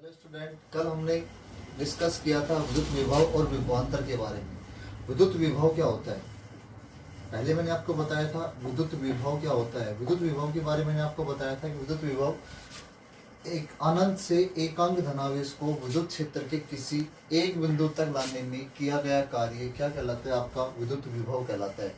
Hello student, कल हमने discuss किया था विद्युत विभव और विभवांतर के बारे में। विद्युत विभव क्या होता है, पहले मैंने आपको बताया था विद्युत विभव क्या होता है। विद्युत विभव के बारे में मैंने आपको बताया था कि विद्युत विभव एक अनंत से एकांक धनावेश को विद्युत क्षेत्र के किसी एक बिंदु तक लाने में किया गया कार्य क्या कहलाता है, आपका विद्युत विभव कहलाता है।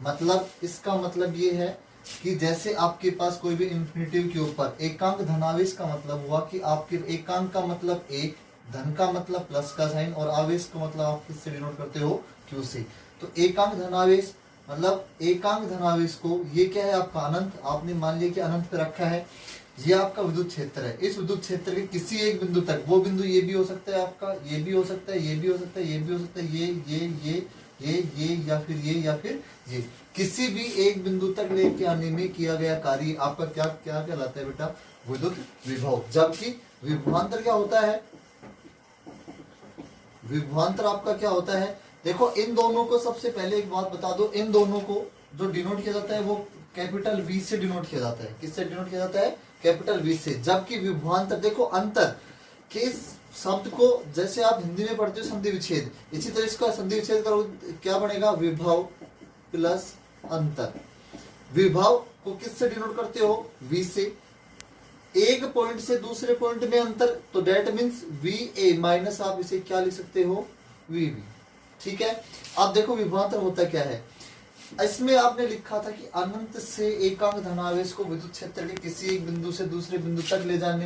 मतलब इसका मतलब ये है कि जैसे आपके पास कोई भी इंफिनिटिव के ऊपर एकांक धनावेश का मतलब हुआ कि आपके एकांक का मतलब एक, धन का मतलब प्लस का साइन और आवेश का मतलब आप किससे डिनोट करते हो, क्यू से। तो एकांक धनावेश मतलब एकांक धनावेश को ये क्या है आपका अनंत, आपने मान लिया कि अनंत पे रखा है, ये आपका विद्युत क्षेत्र है। इस विद्युत क्षेत्र के किसी एक बिंदु तक, वो बिंदु ये भी हो सकता है आपका, ये भी हो सकता है, ये भी हो सकता है, ये भी हो सकता है, ये या फिर ये या फिर ये, किसी भी एक बिंदु तक लेके आने में किया गया कार्य आपका क्या क्या कहलाता है बेटा, विद्युत विभव। जबकि विभवांतर क्या होता है, विभवांतर आपका क्या होता है, देखो इन दोनों को सबसे पहले एक बात बता दो, इन दोनों को जो डिनोट किया जाता है वो कैपिटल वी से डिनोट किया जाता है। किससे डिनोट किया जाता है, कैपिटल वी से। जबकि विभवांतर, देखो अंतर के शब्द को जैसे आप हिंदी में पढ़ते हो संधि विच्छेद, इसी तरह इसका संधि विच्छेद करो क्या बनेगा, विभव प्लस अंतर। विभव को किससे डिनोट करते हो, वी से। एक पॉइंट से दूसरे पॉइंट में अंतर, तो that means we A minus आप इसे क्या लिख सकते हो, वी बी। ठीक है। अब देखो विभवांतर होता क्या है, इसमें आपने लिखा था कि अनंत से एकांक धनावेश को विद्युत क्षेत्र के किसी एक बिंदु से दूसरे बिंदु तक ले जाने,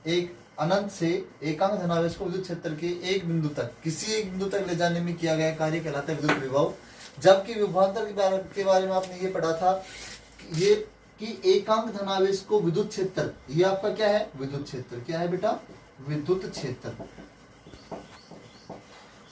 एक अनंत से एकांक धनावेश को विद्युत क्षेत्र के एक बिंदु तक, किसी एक बिंदु तक ले जाने में किया गया कार्य कहलाता है विद्युत विभव। जबकि विभवांतर के बारे में आपने ये पढ़ा था ये कि एकांक धनावेश को विद्युत क्षेत्र, ये आपका क्या है, विद्युत क्षेत्र। क्या है बेटा, विद्युत क्षेत्र।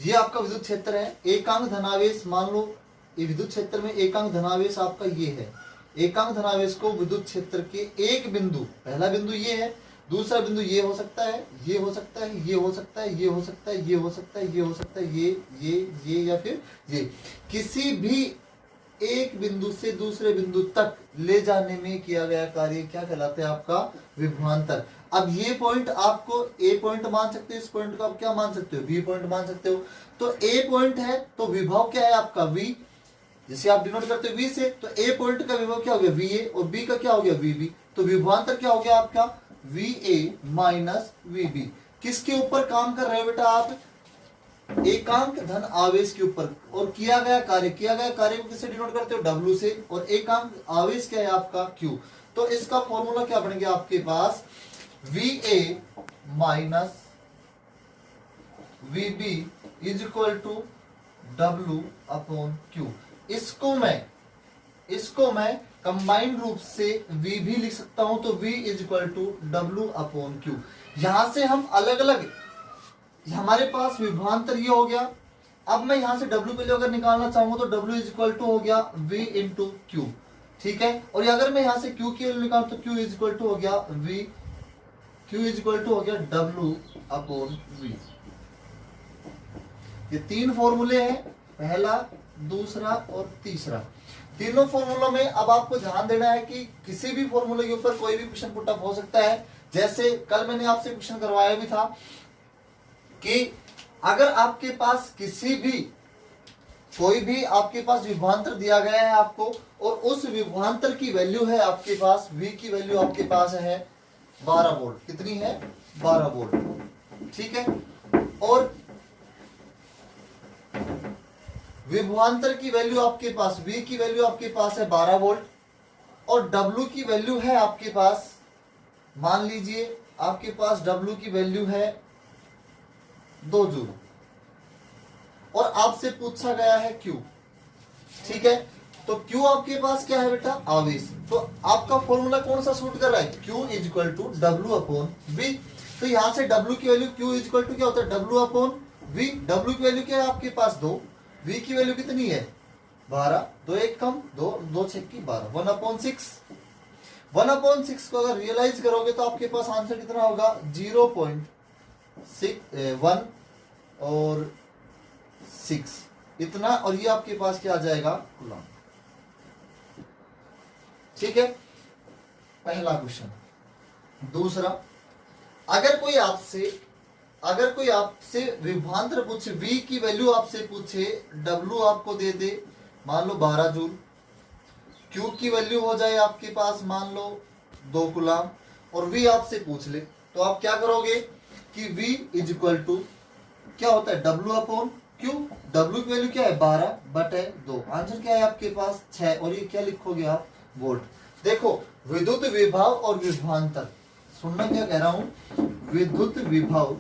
ये आपका विद्युत क्षेत्र है। एकांक धनावेश, मान लो ये विद्युत क्षेत्र में एकांक धनावेश आपका ये है। एकांक धनावेश को विद्युत क्षेत्र के एक बिंदु, पहला बिंदु ये है, दूसरा बिंदु ये हो सकता है, ये हो सकता है, ये हो सकता है, ये हो सकता है, ये हो सकता है, ये हो सकता है, ये या फिर ये, किसी भी एक बिंदु से दूसरे बिंदु तक ले जाने में किया गया कार्य क्या कहलाता है, आपका विभवांतर। अब ये पॉइंट आपको ए पॉइंट मान सकते हो, इस पॉइंट को आप क्या मान सकते हो, बी पॉइंट मान सकते हो। तो ए पॉइंट है तो विभव क्या है आपका, वी, जिसे आप डिनोट करते हो वी से, तो ए पॉइंट का विभव क्या हो गया, वी ए, और बी का क्या हो गया, वी बी। तो विभवांतर क्या हो गया आपका, V A minus V B. किसके ऊपर काम कर रहे हो बेटा आप, एकांक धन आवेश के ऊपर। और किया गया कार्य को किससे डिनोट करते हो, डब्ल्यू से, और एकांक आवेश क्या है आपका, क्यू। तो इसका फॉर्मूला क्या बनेगा आपके पास, V A minus V B is equal to W upon Q. इसको मैं कंबाइंड रूप से v भी लिख सकता हूं, तो v is equal to W upon Q. यहां से हम अलग अलग, हमारे पास विभवांतर ये हो गया। अब मैं यहां से w वैल्यू अगर निकालना चाहूंगा तो w इज इक्वल टू हो गया v इंटू क्यू। ठीक है। और अगर मैं यहां से q की वैल्यू निकालूं तो q इज इक्वल टू हो गया v, q is equal to हो गया w अपॉन v। ये तीन फॉर्मूले हैं, पहला, दूसरा और तीसरा। तीनों फॉर्मूलों में अब आपको ध्यान देना है कि किसी भी फॉर्मूले के ऊपर कोई भी क्वेश्चन पुट अप हो सकता है। जैसे कल मैंने आपसे क्वेश्चन करवाया भी था कि अगर आपके पास किसी भी, कोई भी आपके पास विभवांतर दिया गया है आपको, और उस विभवांतर की वैल्यू है आपके पास, v की वैल्यू आपके पास है 12 वोल्ट। कितनी है, 12 वोल्ट। ठीक है। और विभवांतर की वैल्यू आपके पास, V की वैल्यू आपके पास है 12 वोल्ट, और W की वैल्यू है आपके पास, मान लीजिए आपके पास W की वैल्यू है 2 जूल, और आपसे पूछा गया है Q। ठीक है। तो Q आपके पास क्या है बेटा, आवेश। तो आपका फॉर्मूला कौन सा सूट कर रहा है, Q is equal to W upon V। तो यहां से W की value, Q is equal to क्या होता है, W अपॉन V। W की वैल्यू क्या है आपके पास 2, V की वैल्यू कितनी है 12, 2 1 कम, 2 6 की 12, 1/6। 1/6 को अगर रियलाइज करोगे तो आपके पास आंसर कितना होगा, 0.1 और 6 इतना, और ये आपके पास क्या आ जाएगा, कूलम। ठीक है, पहला क्वेश्चन। दूसरा, अगर कोई आपसे विभवांतर पूछे, V की वैल्यू आपसे पूछे, W आपको दे दे मान लो 12 जूल, Q की वैल्यू हो जाए आपके पास मान लो 2 कूलाम, और V आपसे पूछ ले, तो आप क्या करोगे कि V इज इक्वल टू क्या होता है W अपॉन Q। W की वैल्यू क्या है 12 बटे 2, आंसर क्या है आपके पास 6, और ये क्या लिखोगे आप वोल्ट। देखो विद्युत विभव और विभवांतर, सुनना क्या कह रहा हूं, विद्युत विभव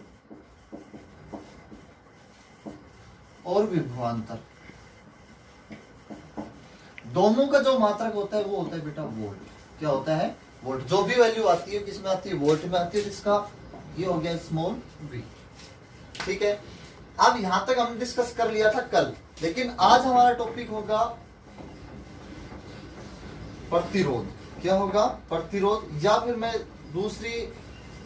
और विभवांतर दोनों का जो मात्रक होता है वो होता है बेटा वोल्ट। क्या होता है वोल्ट। जो भी वैल्यू आती है किसमें आती है, वोल्ट में आती है, जिसका ये हो गया स्मॉल v। ठीक है, अब यहां तक हमने डिस्कस कर लिया था कल, लेकिन आज हमारा टॉपिक होगा प्रतिरोध। क्या होगा, प्रतिरोध, या फिर मैं दूसरी,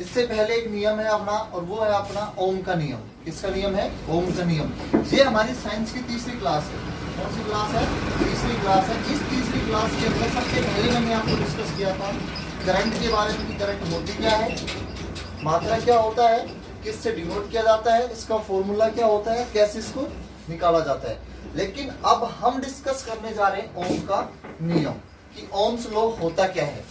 इससे पहले एक नियम है अपना, और वो है अपना ओम का नियम। किसका नियम है, ओम का नियम। ये हमारी साइंस की तीसरी क्लास है। कौन सी क्लास है, तीसरी क्लास है। इस तीसरी क्लास के अंदर सबसे पहले मैंने आपको डिस्कस किया था करंट के बारे में, कि करंट होती क्या है, मात्रा क्या होता है, किससे डिनोट किया जाता है, इसका फॉर्मूला क्या होता है, कैसे इसको निकाला जाता है। लेकिन अब हम डिस्कस करने जा रहे हैं ओम का नियम, कि ओम्स लॉ होता क्या है।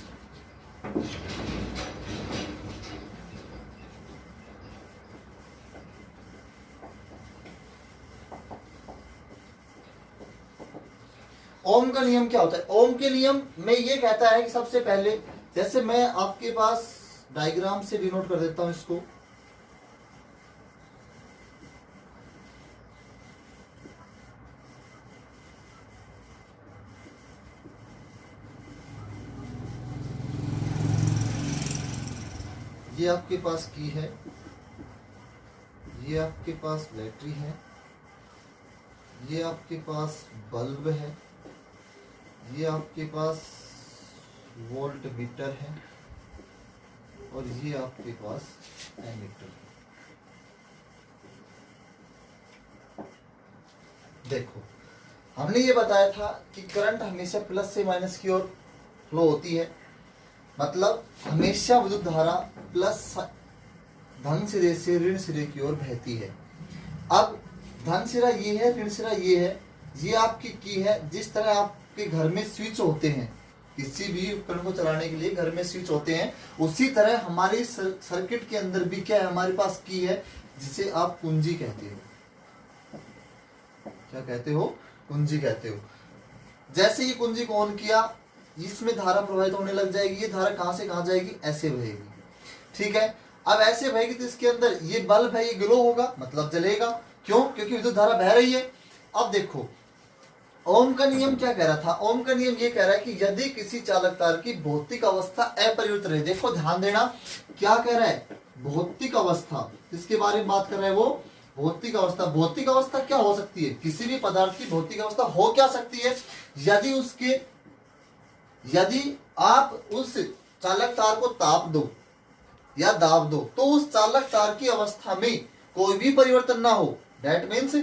ओम का नियम क्या होता है। ओम के नियम में ये कहता है कि सबसे पहले, जैसे मैं आपके पास डायग्राम से डिनोट कर देता हूं इसको, ये आपके पास की है, ये आपके पास बैटरी है, ये आपके पास बल्ब है, ये आपके पास वोल्ट मीटर है, और ये आपके पास एमीटर है। देखो हमने ये बताया था कि करंट हमेशा प्लस से माइनस की ओर फ्लो होती है, मतलब हमेशा विद्युत धारा प्लस धन सिरे से ऋण सिरे की ओर बहती है। अब धन सिरा ये है, ऋण सिरा ये है, ये आपकी की है। जिस तरह आपके घर में स्विच होते हैं, किसी भी उपकरण को चलाने के लिए घर में स्विच होते हैं, उसी तरह हमारे सर्किट के अंदर भी क्या है, हमारे पास की है, जिसे आप कुंजी कहते हो। क्या कहते हो, कुंजी कहते हो। जैसे ये कुंजी को ऑन किया, इसमें धारा प्रवाहित होने लग जाएगी। ये धारा कहां से कहां जाएगी, ऐसे बहेगी। ठीक है, अब ऐसे बहेगी तो इसके अंदर ये बल्ब है, ये ग्लो होगा, मतलब जलेगा। क्यों, क्योंकि विद्युत धारा बह रही है। अब देखो ओम का नियम क्या कह रहा था, ओम का नियम ये कह रहा है कि यदि किसी चालक तार की भौतिक अवस्था अपरिवर्तित रहे। देखो ध्यान देना, क्या कह रहा है, भौतिक अवस्था, इसके बारे में बात कर रहा है वो, भौतिक अवस्था। भौतिक अवस्था क्या हो सकती है, किसी भी पदार्थ की भौतिक अवस्था हो क्या सकती है, यदि आप उस चालक तार को ताप दो या दाब दो, तो उस चालक तार की अवस्था में कोई भी परिवर्तन ना हो। दैट मीन्स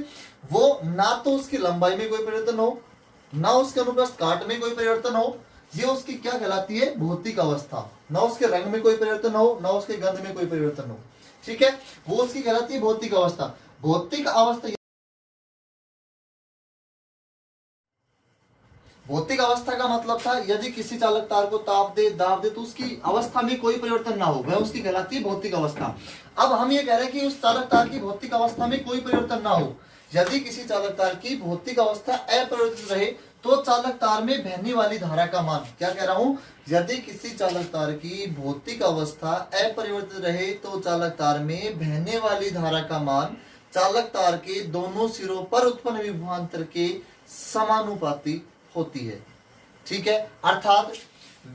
वो ना तो उसकी लंबाई में कोई परिवर्तन हो, ना उसके अनुप्रस्थ काट में कोई परिवर्तन हो। ये उसकी क्या कहलाती है, भौतिक अवस्था। ना उसके रंग में कोई परिवर्तन हो, ना उसके गंध में कोई परिवर्तन हो। ठीक है, वो उसकी कहलाती है भौतिक अवस्था। भौतिक अवस्था, भौतिक अवस्था का मतलब था यदि किसी चालक तार को ताप दे दाब दे तो उसकी अवस्था में कोई परिवर्तन ना हो, वह उसकी कहलाती है भौतिक अवस्था। अब हम ये कह रहे हैं कि उस चालक तार की भौतिक अवस्था में कोई परिवर्तन ना हो। यदि किसी चालक तार की भौतिक अवस्था अपरिवर्तित रहे तो चालक तार में बहने वाली धारा का मान, क्या कह रहा हूं, यदि किसी चालक तार की भौतिक अवस्था अपरिवर्तित रहे तो चालक तार में बहने वाली धारा का मान चालक तार के दोनों सिरों पर उत्पन्न विभवांतर के समानुपाती होती है। ठीक है, अर्थात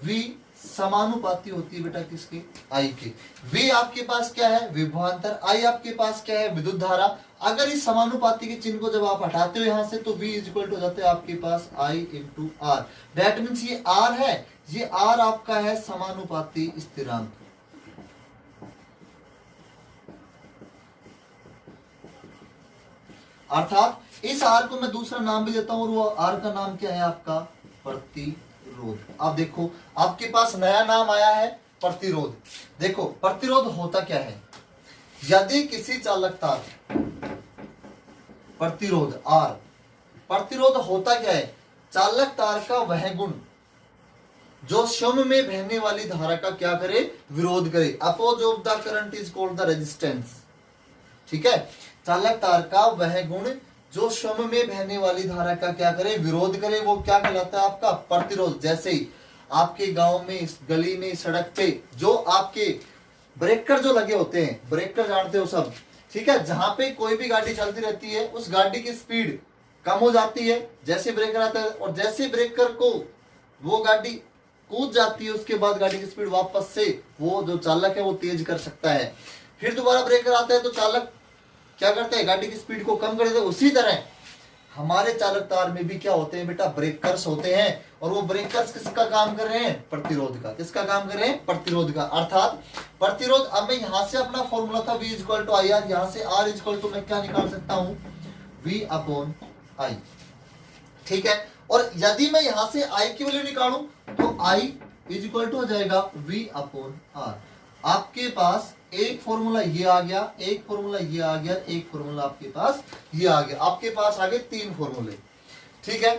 V समानुपाती होती है बेटा किसके, I के। V आपके पास क्या है, विभवांतर, I आपके पास क्या है, विद्युत धारा। अगर इस समानुपाती के चिन्ह को जब आप हटाते हो यहां से, तो V इज इक्वल टू हो जाता है आपके पास I into R। That means ये R है, ये R आपका है समानुपाती स्थिरांक। अर्थात इस R को मैं दूसरा नाम भी देता हूं, और वो R का नाम क्या है आपका, प्रतिरोध। अब देखो आपके पास नया नाम आया है, प्रतिरोध। देखो प्रतिरोध होता क्या है, यदि किसी चालक तार, प्रतिरोध R, प्रतिरोध होता क्या है, चालक तार का वह गुण जो स्वयं में बहने वाली धारा का क्या करे, विरोध करे। Oppose of the current is called the resistance. ठीक है, चालक तार का वह गुण जो स्वयं में बहने वाली धारा का क्या करे, विरोध करे, वो क्या कहलाता है आपका प्रतिरोध। जैसे ही आपके गांव में, इस गली में, सड़क पे जो आपके ब्रेकर जो लगे होते हैं, ब्रेकर जानते हो सब, ठीक है, जहां पे कोई भी गाड़ी चलती रहती है उस गाड़ी की स्पीड कम हो जाती है जैसे ब्रेकर आता है, और जैसे ब्रेकर को वो गाड़ी कूद जाती है उसके बाद गाड़ी की स्पीड वापस से वो जो चालक है वो तेज कर सकता है। फिर दोबारा ब्रेकर आता है तो चालक क्या करता है, गाड़ी की स्पीड को कम कर देता है। उसी तरह हमारे चालक तार में भी क्या होते हैं बेटा, ब्रेकर्स होते हैं, और वो ब्रेकर्स किसका काम कर रहे हैं, प्रतिरोध का। किसका काम कर रहे हैं, प्रतिरोध का। अर्थात प्रतिरोध, अब मैं यहां से अपना फॉर्मूला था V equal to I R, यहां से R इक्वल टू मैं क्या निकाल सकता हूं, V अपॉन आई। ठीक है, और यदि मैं यहां से I की वैल्यू निकालूं तो I इज इक्वल टू हो जाएगा V अपॉन R। आपके पास एक फॉर्मूला ये आ गया, एक फॉर्मूला ये आ गया, एक फॉर्मूला आपके पास ये आ गया, आपके पास आ गए 3 फॉर्मूले। ठीक है,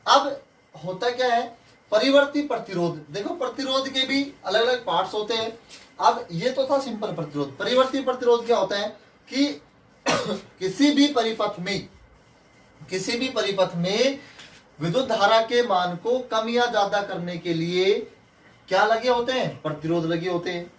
अब होता क्या है, परिवर्ती प्रतिरोध। देखो प्रतिरोध के भी अलग अलग पार्ट्स होते हैं। अब ये तो था सिंपल प्रतिरोध। परिवर्ती प्रतिरोध क्या होता है कि किसी भी परिपथ में विद्युत धारा के मान को कम या ज्यादा करने के लिए क्या लगे होते हैं, प्रतिरोध लगे होते हैं।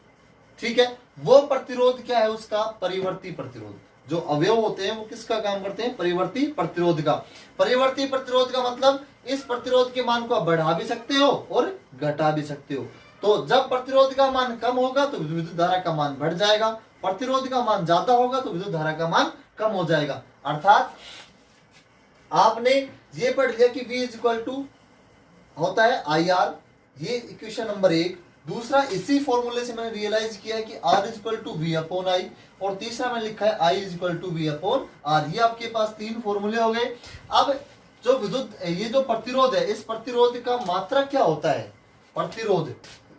ठीक है, वो प्रतिरोध क्या है, उसका परिवर्ती प्रतिरोध। जो अवयव होते हैं वो किसका काम करते हैं, परिवर्ती प्रतिरोध का। परिवर्ती प्रतिरोध का मतलब इस प्रतिरोध के मान को आप बढ़ा भी सकते हो और घटा भी सकते हो। तो जब प्रतिरोध का मान कम होगा तो विद्युत धारा का मान बढ़ जाएगा, प्रतिरोध का मान ज्यादा होगा तो विद्युत धारा का मान कम हो जाएगा। अर्थात आपने ये पढ़ लिया कि V इज इक्वल टू होता है IR, ये इक्वेशन नंबर 1। दूसरा, इसी फॉर्मूले से मैंने रियलाइज किया है कि R is equal to V upon I, और तीसरा मैंने लिखा है I is equal to V upon R। ये आपके पास 3 फॉर्मूले हो गए। अब जो विद्युत, ये जो प्रतिरोध है, इस प्रतिरोध का मात्रक क्या होता है, प्रतिरोध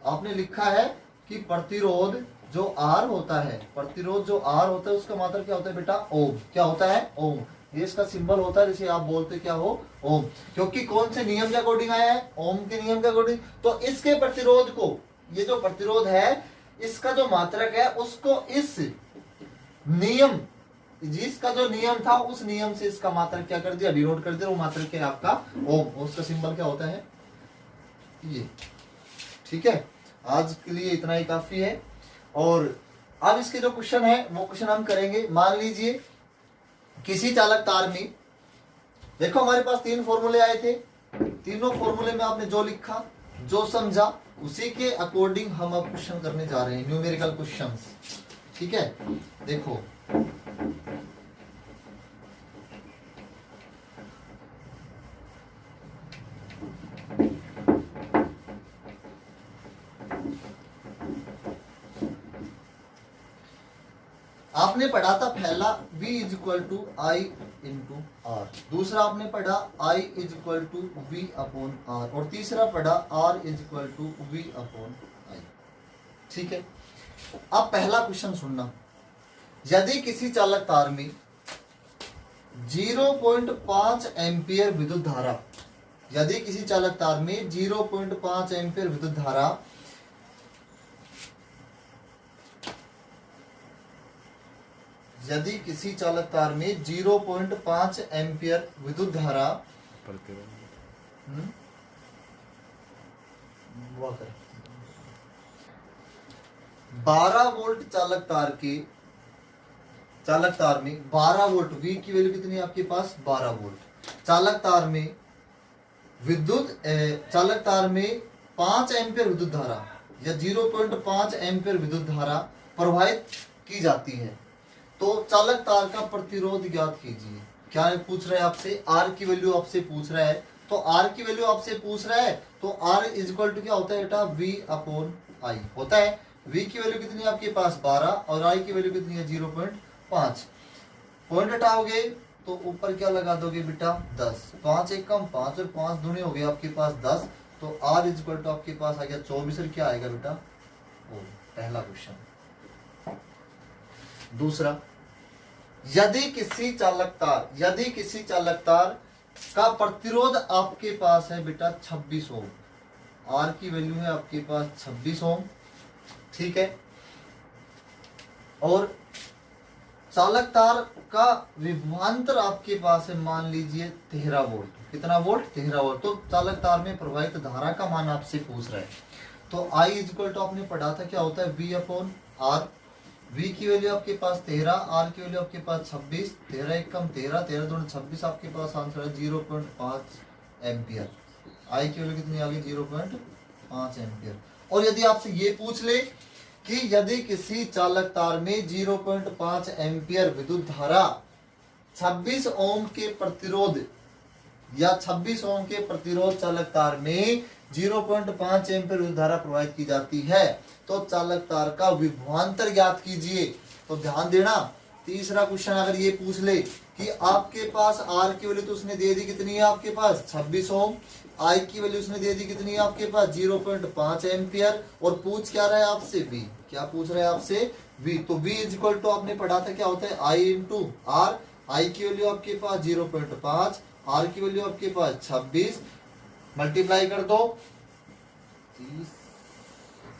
आपने लिखा है कि प्रतिरोध जो R होता है, प्रतिरोध जो R होता है उसका मात्रक क्या होता है बेटा, ओम। क्या होता है, ओम। ये इसका सिंबल होता है, जिसे आप बोलते क्या हो, ओम। क्योंकि कौन से नियम के अकॉर्डिंग आया है, ओम के नियम के अकॉर्डिंग। तो इसके प्रतिरोध को, ये जो प्रतिरोध है इसका जो मात्रक है उसको इस नियम, जिसका जो नियम था उस नियम से इसका मात्रक क्या कर दिया, डिनोट कर दिया। वो मात्रक क्या है आपका, ओम। उसका सिंबल क्या होता है, ये। ठीक है, आज के लिए इतना ही काफी है। और अब इसके जो क्वेश्चन है वो क्वेश्चन हम करेंगे। मान लीजिए किसी चालक तार में, देखो हमारे पास 3 फॉर्मूले आए थे, तीनों फॉर्मूले में आपने जो लिखा, जो समझा, उसी के अकॉर्डिंग हम अब क्वेश्चन करने जा रहे हैं, न्यूमेरिकल क्वेश्चंस। ठीक है, देखो आपने पढ़ा था पहला V is equal to I into R, दूसरा आपने पढ़ा I is equal to V upon R, और तीसरा पढ़ा R is equal to V upon I. ठीक है, अब पहला क्वेश्चन सुनना। यदि किसी चालक तार में 0.5 एम्पियर विद्युत धारा, यदि किसी चालक तार में 0.5 एम्पियर विद्युत धारा यदि किसी चालक तार में 0.5 एम्पियर विद्युत धारा 12 वोल्ट चालक तार में 12 वोल्ट, V की वैल्यू कितनी है आपके पास, 12 वोल्ट। चालक तार में 5 एम्पियर विद्युत धारा या 0.5 एम्पियर विद्युत धारा प्रवाहित की जाती है, तो चालक तार का प्रतिरोध ज्ञात कीजिए। क्या पूछ रहा है आपसे, R की वैल्यू आपसे पूछ रहा है। तो R की वैल्यू आपसे पूछ रहा है तो R इज इक्वल टू क्या होता है बेटा, V अपॉन I होता है। V की वैल्यू कितनी है आपके पास, 12, और I की वैल्यू कितनी है, 0.5। पॉइंट हटाओगे तो ऊपर क्या लगा दोगे बेटा, 10। 5 एक कम 5 और 5 दूनी हो गए आपके पास 10, तो R इज इक्वल टू आपके पास आ गया 24, और क्या आएगा बेटा ओम, पहला क्वेश्चन। दूसरा, यदि किसी चालक तार का प्रतिरोध आपके पास है बेटा 26 ओम, आर की वैल्यू है आपके पास 26 ओम, ठीक है, और चालक तार का विभवांतर आपके पास है मान लीजिए 13 वोल्ट। कितना वोल्ट? 13 वोल्ट। तो चालक तार में प्रवाहित धारा का मान आपसे पूछ रहा है। तो I इक्वल टू आपने पढ़ा था क्या होता है, V अपॉन आर। V की वैल्यू आपके पास 13, R की वैल्यू आपके पास 26, 13 एक कम 13, 13 दूनी 26, आपके पास आंसर है 0.5 एम्पियर। I की वैल्यू कितनी आ गई? 0.5 एम्पियर। और यदि आपसे ये पूछ ले कि यदि किसी चालक तार में 0.5 एम्पियर विद्युत धारा 26 ओम के प्रतिरोध या 26 ओम के प्रतिरोध चालक तार में 0.5 एम्पियर विद्युत धारा प्रवाहित की जाती है, तो चालक तार का विभवांतर ज्ञात कीजिए। तो ध्यान देना, तीसरा क्वेश्चन अगर ये पूछ ले कि आपके पास आर की वैल्यू तो उसने दे दी कितनी है आपके पास 26 ओम, आई की वैल्यू उसने दे दी कितनी है आपके पास 0.5 एम्पियर, और पूछ क्या रहा है आपसे V। क्या पूछ रहा है आपसे? V। तो V इज इक्वल टू आपने पढ़ा था क्या होता है I इंटू आर। आई की वैल्यू आपके पास 0.5, आर की वैल्यू आपके पास 26, मल्टीप्लाई कर दो 30,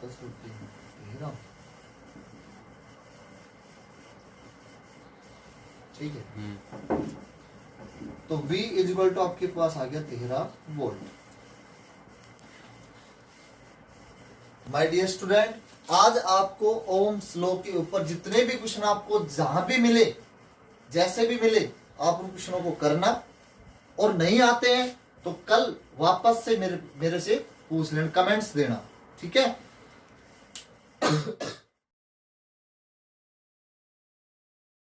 13, ठीक है। तो V इज इक्वल टू आपके पास आ गया 13 वोल्ट। माय डियर स्टूडेंट, आज आपको ओम्स लॉ के ऊपर जितने भी क्वेश्चन आपको जहां भी मिले, जैसे भी मिले, आप उन क्वेश्चनों को करना, और नहीं आते हैं तो कल वापस से मेरे से पूछ लेना, कमेंट्स देना, ठीक है।